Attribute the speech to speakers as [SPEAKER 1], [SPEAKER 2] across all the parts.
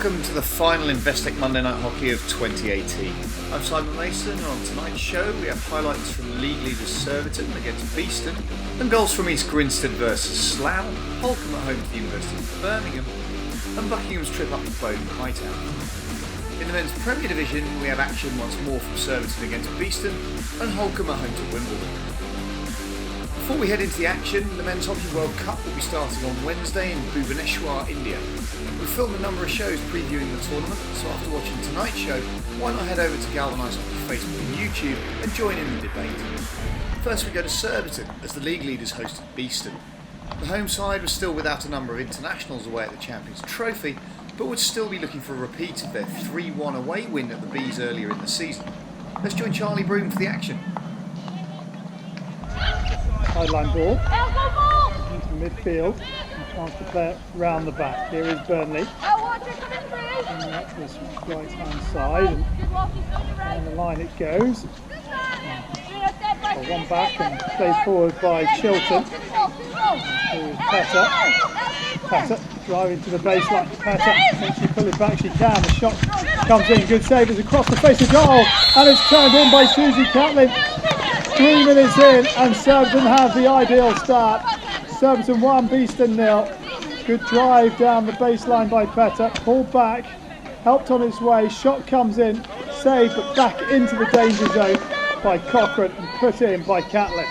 [SPEAKER 1] Welcome to the final Investec Monday Night Hockey of 2018. I'm Simon Mason, and on tonight's show we have highlights from league leaders Surbiton against Beeston, and goals from East Grinstead versus Slough, Holcombe at home to the University of Birmingham, and Buckingham's trip up to Bowden Hightown. In the men's Premier Division we have action once more from Surbiton against Beeston, and Holcombe at home to Wimbledon. Before we head into the action, the Men's Hockey World Cup will be starting on Wednesday in Bhubaneswar, India. We filmed a number of shows previewing the tournament, so after watching tonight's show, why not head over to Galvanise Hockey Facebook and YouTube and join in the debate. First we go to Surbiton, as the league leaders hosted Beeston. The home side was still without a number of internationals away at the Champions Trophy, but would still be looking for a repeat of their 3-1 away win at the Bees earlier in the season. Let's join Charlie Broom for the action.
[SPEAKER 2] Sideline ball into midfield, and chance to play it round the back. Here is Burnley, and up this right hand side, and down the line it goes. One back and played forward by Chilton. Here is Petter driving to the baseline. Petter, can she pull it back? She can. The shot comes in, good save, it's across the face of goal, and it's turned in by Susie Catlin. 3 minutes in, and Surbiton have the ideal start. Surbiton 1, Beeston 0. Good drive down the baseline by Petter. Pulled back, helped on its way. Shot comes in, saved, but back into the danger zone by Cochrane and put in by Catlin.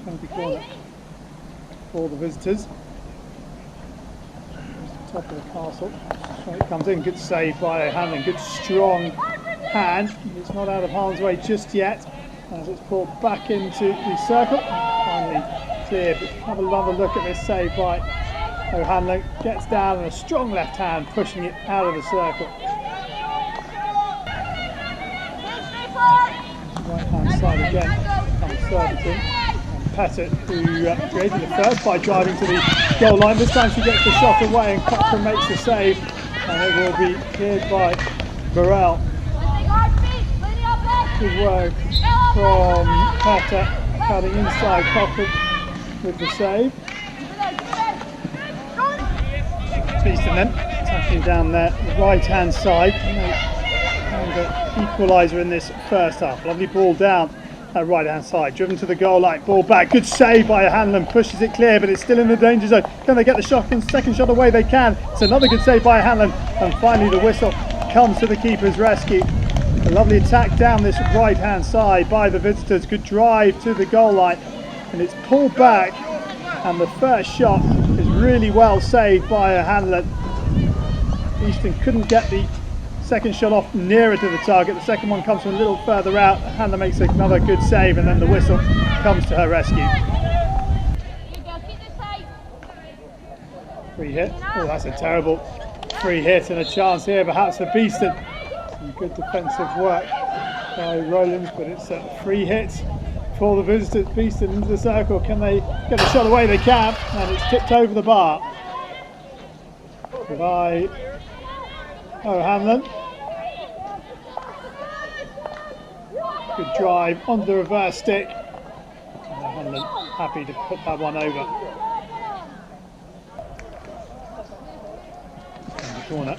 [SPEAKER 2] Penalty corner for the visitors. Top of the castle. It comes in, good save by Hanlon. Good strong hand. It's not out of harm's way just yet as it's pulled back into the circle. Finally cleared, but have another look at this save by O'Hanlon. Gets down and a strong left hand pushing it out of the circle. Right hand side again comes Surbiton, and Petter, who created the first by driving to the goal line. This time she gets the shot away and Cochrane makes the save, and it will be cleared by Burrell. Good work from Petter, cutting inside Cochrane with the save. Beeston then, tackling down there, the right hand side. And the equaliser in this first half. Lovely ball down that right hand side, driven to the goal line, ball back, good save by Hanlon, pushes it clear, but it's still in the danger zone. Can they get the shot and second shot away? They can. It's another good save by Hanlon, and finally the whistle comes to the keeper's rescue. A lovely attack down this right hand side by the visitors. Good drive to the goal line, and it's pulled back, and the first shot is really well saved by Hanlon. Easton couldn't get the second shot off nearer to the target. The second one comes from a little further out. Hanlon makes another good save, and then the whistle comes to her rescue. Free hit. Oh, that's a terrible free hit, and a chance here perhaps for Beeston. Some good defensive work by Rowlands, but it's a free hit for the visitors. Beeston into the circle. Can they get the shot away? They can, and it's tipped over the bar by O'Hanlon. Good drive onto the reverse stick. And O'Hanlon happy to put that one over. In the corner.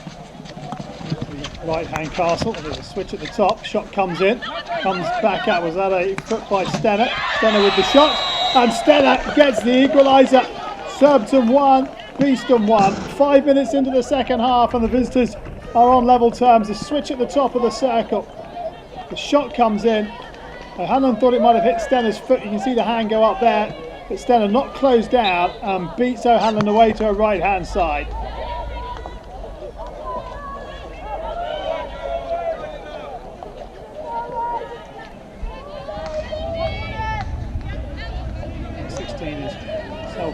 [SPEAKER 2] Right hand castle, there's a switch at the top, shot comes in, comes back out. Was that a foot by Stenner? Stenner with the shot, and Stenner gets the equaliser. Surbiton 1, Beeston 1. 5 minutes into the second half, and the visitors are on level terms. A switch at the top of the circle. The shot comes in. Hanlon thought it might have hit Stenner's foot. You can see the hand go up there, but Stenner not closed down and beats O'Hanlon away to her right hand side.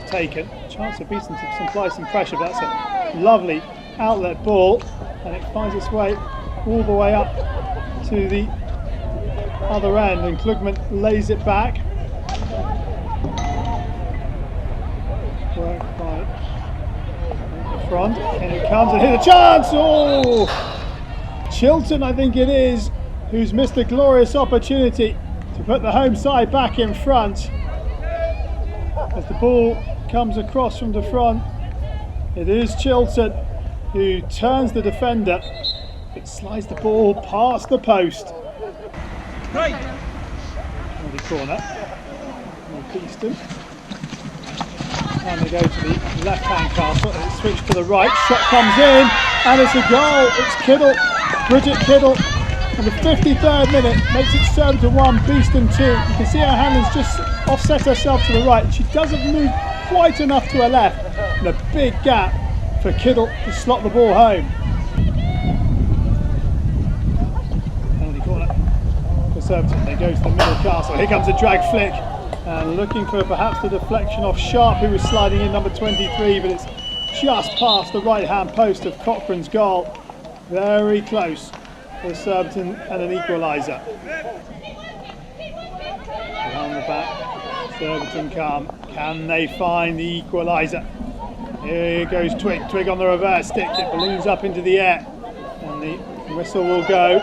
[SPEAKER 2] Taken. Chance for Beeston to apply some pressure, but that's a lovely outlet ball, and it finds its way all the way up to the other end, and Klugman lays it back. Work by the front, and it comes, and hit a chance! Oh! Chilton, I think it is, who's missed a glorious opportunity to put the home side back in front. As the ball comes across from the front, it is Chilton who turns the defender. It slides the ball past the post. Great. The corner. Beeston. And they go to the left-hand castle. And it's switched to the right. Shot comes in, and it's a goal. It's Kittle, Bridget Kittle. And the 53rd minute makes it Surbiton 1, Beeston 2. You can see how Hanlon's just offset herself to the right. She doesn't move quite enough to her left. And a big gap for Kittle to slot the ball home. Penalty corner for Surbiton. They go to the middle castle. Here comes a drag flick. And looking for perhaps the deflection off Sharp, who was sliding in, number 23, but it's just past the right-hand post of Cochrane's goal. Very close for Surbiton and an equaliser. Around the back, Surbiton calm. Can they find the equaliser? Here goes Twig. Twig on the reverse stick. It balloons up into the air. And the whistle will go.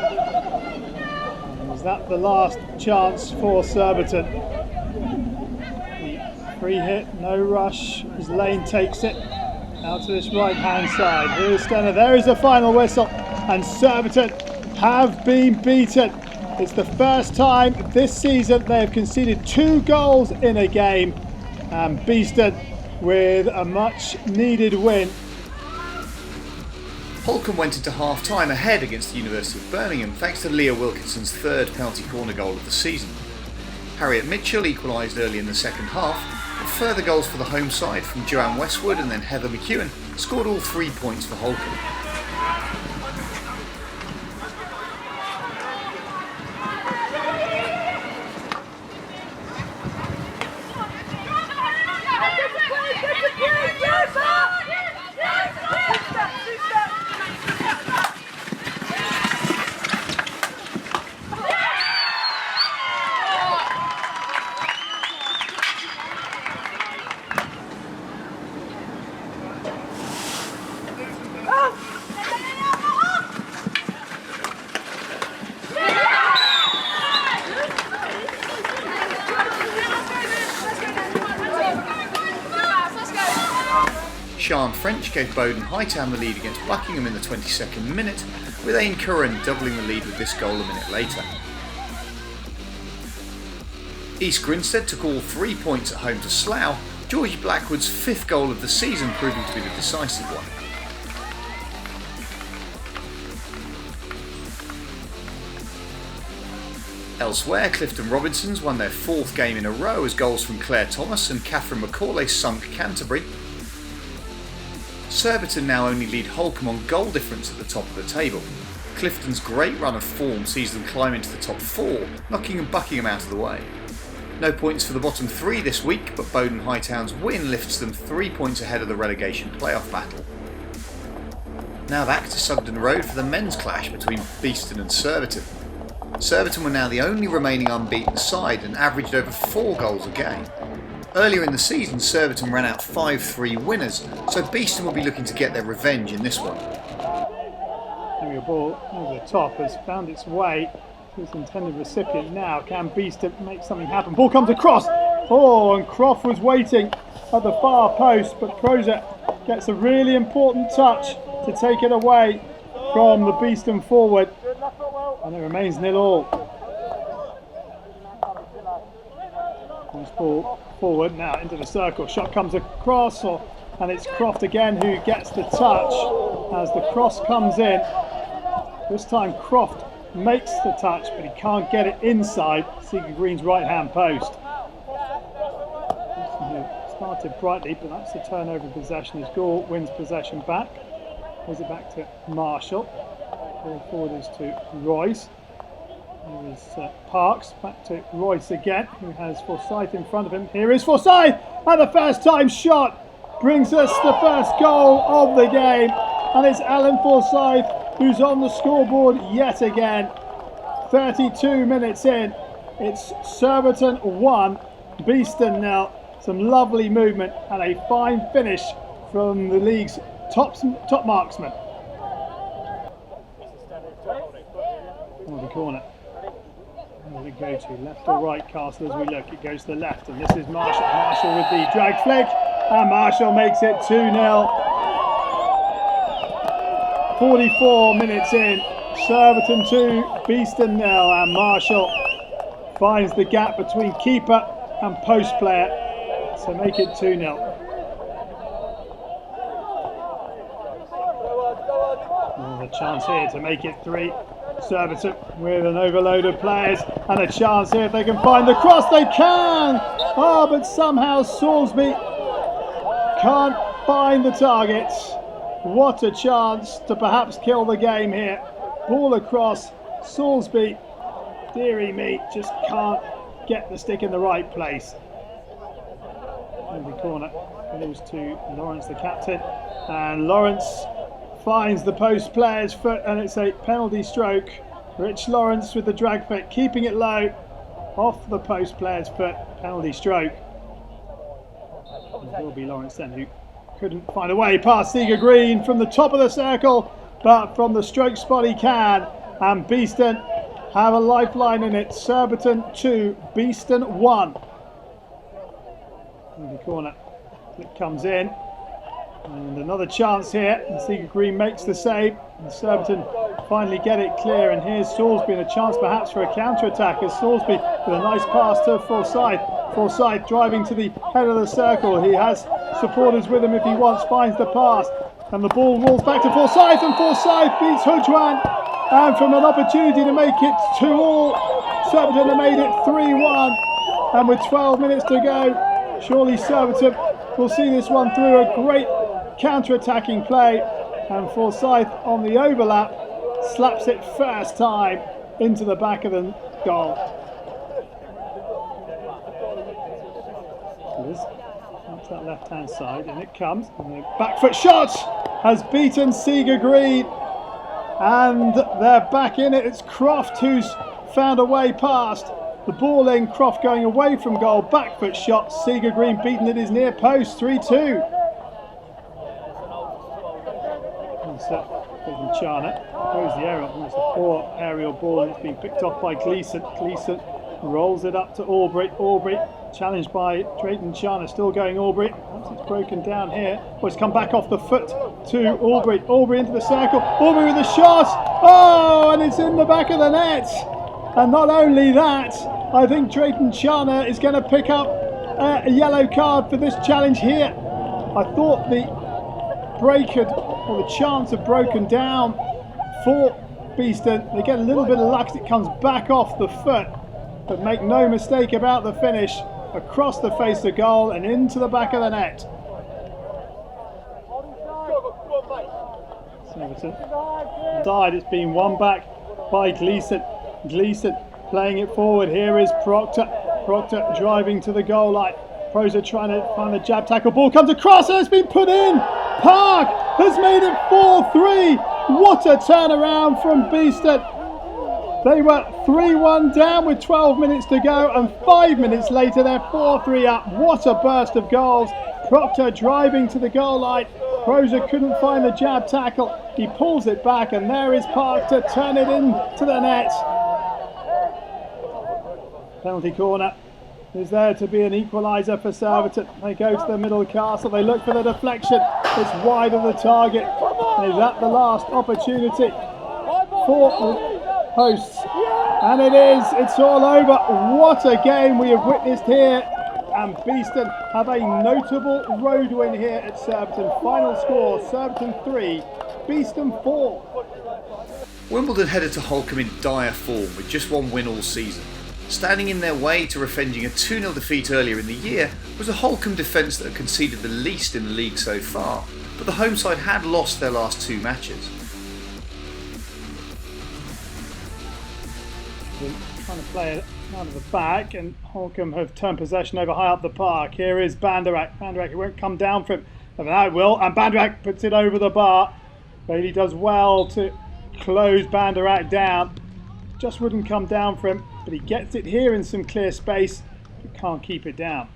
[SPEAKER 2] And was that the last chance for Surbiton? Free hit, no rush, as Lane takes it out to this right-hand side. Here's Stenner, there is the final whistle, and Surbiton have been beaten. It's the first time this season they have conceded 2 goals in a game, and Beeston with a much-needed win.
[SPEAKER 1] Holcombe went into half-time ahead against the University of Birmingham thanks to Leah Wilkinson's 3rd penalty corner goal of the season. Harriet Mitchell equalised early in the second half. Further goals for the home side from Joanne Westwood and then Heather McEwen scored all 3 points for Holcombe. Sian French gave Bowden Hightown the lead against Buckingham in the 22nd minute, with Ain Curran doubling the lead with this goal a minute later. East Grinstead took all 3 points at home to Slough, Georgie Blackwood's 5th goal of the season proving to be the decisive one. Elsewhere, Clifton Robinsons won their 4th game in a row as goals from Claire Thomas and Catherine McCauley sunk Canterbury. Surbiton now only lead Holcombe on goal difference at the top of the table. Clifton's great run of form sees them climb into the top 4, knocking Buckingham out of the way. No points for the bottom 3 this week, but Bowden Hightown's win lifts them 3 points ahead of the relegation playoff battle. Now back to Sugden Road for the men's clash between Beeston and Surbiton. Surbiton were now the only remaining unbeaten side and averaged over 4 goals a game. Earlier in the season, Surbiton ran out 5-3 winners, so Beeston will be looking to get their revenge in this one.
[SPEAKER 2] The ball over the top has found its way to its intended recipient now. Can Beeston make something happen? Ball comes across! Oh, and Croft was waiting at the far post, but Proza gets a really important touch to take it away from the Beeston forward, and it remains 0-0. Nice ball forward now into the circle. Shot comes across, and it's Croft again who gets the touch as the cross comes in. This time Croft makes the touch, but he can't get it inside Seeger Green's right-hand post. Started brightly, but that's the turnover of possession as Gore wins possession back. Gives it back to Marshall. Ball forward is to Royce. Here is Parks, back to Royce again, who has Forsyth in front of him. Here is Forsyth, and the first time shot brings us the first goal of the game, and it's Alan Forsyth who's on the scoreboard yet again. 32 minutes in, it's Surbiton 1, Beeston 0. Some lovely movement and a fine finish from the league's top marksman. On the corner. Where we go to, left or right, Castle, as we look. It goes to the left, and this is Marshall. Marshall with the drag flick, and Marshall makes it 2-0. 44 minutes in. Surbiton 2, Beeston 0, and Marshall finds the gap between keeper and post player to make it 2-0. A chance here to make it 3. Surbiton with an overload of players and a chance here if they can find the cross. They can! Oh, but somehow Salisbury can't find the target. What a chance to perhaps kill the game here. Ball across. Salisbury, dearie me, just can't get the stick in the right place. In the corner goes to Lawrence, the captain, and Lawrence finds the post player's foot, and it's a penalty stroke. Rich Lawrence with the drag foot, keeping it low, off the post player's foot, penalty stroke. It will be Lawrence then who couldn't find a way past Seager Green from the top of the circle, but from the stroke spot he can, and Beeston have a lifeline in it. Surbiton 2, Beeston 1. In the corner, it comes in. And another chance here, and Seager Green makes the save, and Surbiton finally get it clear, and here's Salisbury, and a chance perhaps for a counter-attack as Salisbury with a nice pass to Forsyth. Forsyth driving to the head of the circle, he has supporters with him if he wants, finds the pass, and the ball rolls back to Forsyth, and Forsyth beats Hujuan, and from an opportunity to make it 2-2, Surbiton have made it 3-1, and with 12 minutes to go, surely Surbiton will see this one through. A great counter-attacking play, and Forsyth on the overlap slaps it first time into the back of the goal. Up that left-hand side, and it comes, and the back foot shot has beaten Seager Green, and they're back in it. It's Croft who's found a way past. The ball in, Croft going away from goal, back foot shot, Seager Green beaten at his near post, 3-2. Chana throws the aerial, it's a poor aerial ball, and it's been picked off by Gleeson. Gleeson rolls it up to Aubrey. Aubrey challenged by Drayton Chana, still going Aubrey. Perhaps it's broken down here. Well, it's come back off the foot to Aubrey. Aubrey into the circle. Aubrey with a shot. Oh, and it's in the back of the net. And not only that, I think Drayton Chana is going to pick up a yellow card for this challenge here. I thought the break had, or the chance had broken down for Beeston. They get a little bit of luck as it comes back off the foot, but make no mistake about the finish, across the face of goal and into the back of the net. Surbiton died. It's been won back by Gleeson. Gleeson playing it forward. Here is Proctor. Proctor driving to the goal line. Proser trying to find the jab tackle. Ball comes across and it's been put in. Park has made it 4-3. What a turnaround from Beeston. They were 3-1 down with 12 minutes to go, and 5 minutes later they're 4-3 up. What a burst of goals. Proctor driving to the goal line. Proser couldn't find the jab tackle. He pulls it back, and there is Park to turn it into the net. Penalty corner. Is there to be an equaliser for Surbiton? They go to the middle of the castle, they look for the deflection, it's wide of the target. Is that the last opportunity for the hosts? And it is, it's all over. What a game we have witnessed here, and Beeston have a notable road win here at Surbiton. Final score, Surbiton 3, Beeston 4.
[SPEAKER 1] Wimbledon headed to Holcombe in dire form with just one win all season. Standing in their way to revenging a 2-0 defeat earlier in the year was a Holcombe defence that had conceded the least in the league so far, but the home side had lost their last 2 matches.
[SPEAKER 2] Trying to play it out of the back, and Holcombe have turned possession over high up the park. Here is Banderak. Banderak, it won't come down for him, but now it will, and Banderak puts it over the bar. Bailey does well to close Banderak down. Just wouldn't come down for him, but he gets it here in some clear space, but can't keep it down.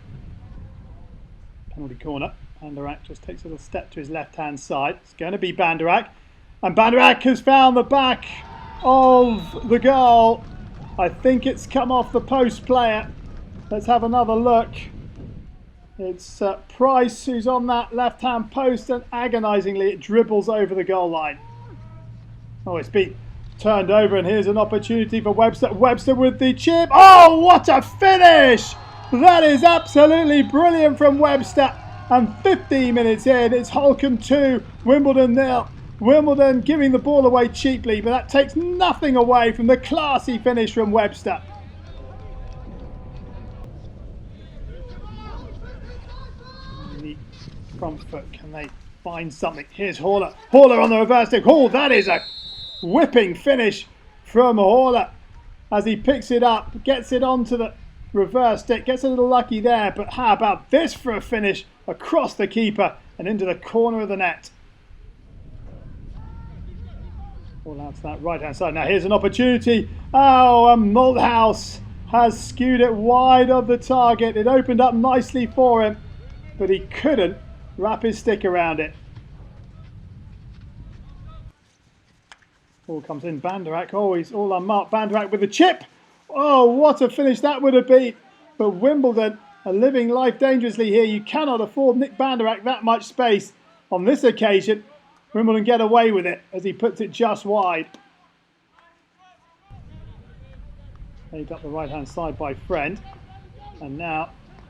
[SPEAKER 2] Penalty corner. Banderak just takes a little step to his left-hand side. It's going to be Banderak, and Banderak has found the back of the goal. I think it's come off the post player. Let's have another look. It's Price who's on that left-hand post, and agonisingly it dribbles over the goal line. Oh, it's been turned over, and here's an opportunity for Webster. Webster with the chip. Oh, what a finish! That is absolutely brilliant from Webster. And 15 minutes in, it's Holcombe 2, Wimbledon 0. Wimbledon giving the ball away cheaply, but that takes nothing away from the classy finish from Webster. The front foot, can they find something? Here's Haller. Haller on the reverse stick. Oh, that is a whipping finish from Haller as he picks it up, gets it onto the reverse stick, gets a little lucky there, but how about this for a finish across the keeper and into the corner of the net. All out to that right hand side. Now here's an opportunity. Oh, and Malthouse has skewed it wide of the target. It opened up nicely for him, but he couldn't wrap his stick around it. Ball comes in, Banderak. Oh, he's all unmarked. Banderak with the chip. Oh, what a finish that would have been. But Wimbledon are living life dangerously here. You cannot afford Nick Banderak that much space. On this occasion, Wimbledon get away with it as he puts it just wide. Played up the right-hand side by Friend. And now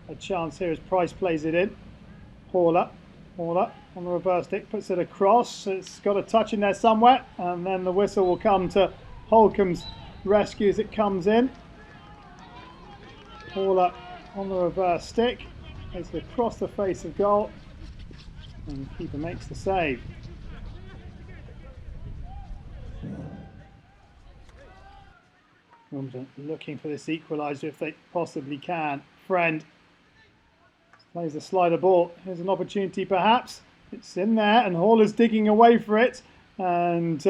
[SPEAKER 2] a chance here as Price plays it in. Haller on the reverse stick, puts it across. It's got a touch in there somewhere, and then the whistle will come to Holcomb's rescue as it comes in. Haller on the reverse stick, takes it across the face of goal, and the keeper makes the save. Wimbledon looking for this equaliser if they possibly can. Friend plays the slider ball. Here's an opportunity perhaps. It's in there and Haller's digging away for it. And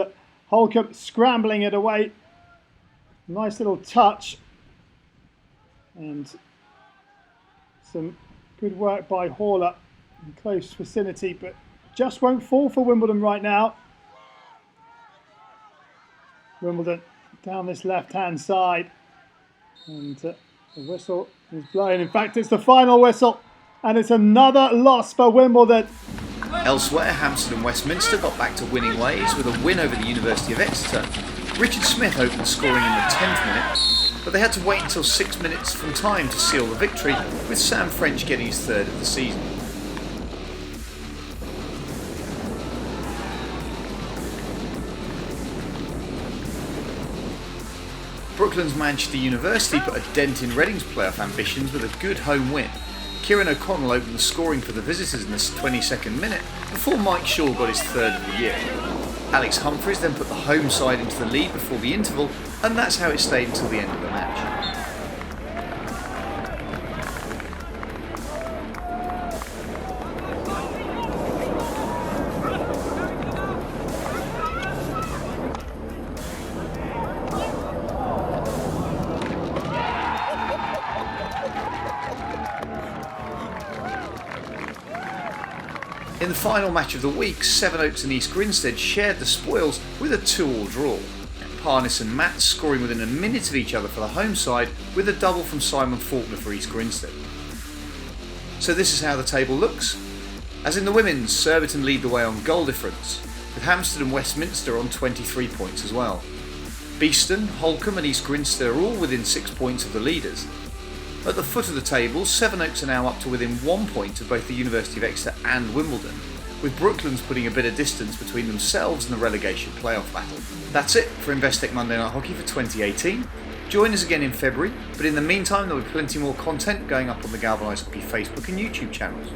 [SPEAKER 2] Holcombe scrambling it away. Nice little touch. And some good work by Haller in close vicinity, but just won't fall for Wimbledon right now. Wimbledon down this left-hand side. And the whistle is blowing. In fact, it's the final whistle. And it's another loss for Wimbledon.
[SPEAKER 1] Elsewhere, Hampstead and Westminster got back to winning ways with a win over the University of Exeter. Richard Smith opened scoring in the 10th minute, but they had to wait until 6 minutes from time to seal the victory, with Sam French getting his third of the season. Brooklands Manchester University put a dent in Reading's playoff ambitions with a good home win. Kieran O'Connell opened the scoring for the visitors in the 22nd minute before Mike Shaw got his third of the year. Alex Humphreys then put the home side into the lead before the interval, and that's how it stayed until the end of the match. In the final match of the week, Sevenoaks and East Grinstead shared the spoils with a 2-2 draw. Parnis and Matt scoring within a minute of each other for the home side, with a double from Simon Faulkner for East Grinstead. So this is how the table looks. As in the women's, Surbiton lead the way on goal difference, with Hampstead and Westminster on 23 points as well. Beeston, Holcombe and East Grinstead are all within 6 points of the leaders. At the foot of the table, Sevenoaks are now up to within 1 point of both the University of Exeter and Wimbledon, with Brooklands putting a bit of distance between themselves and the relegation playoff battle. That's it for Investec Monday Night Hockey for 2018. Join us again in February, but in the meantime there will be plenty more content going up on the Galvanised Hockey Facebook and YouTube channels.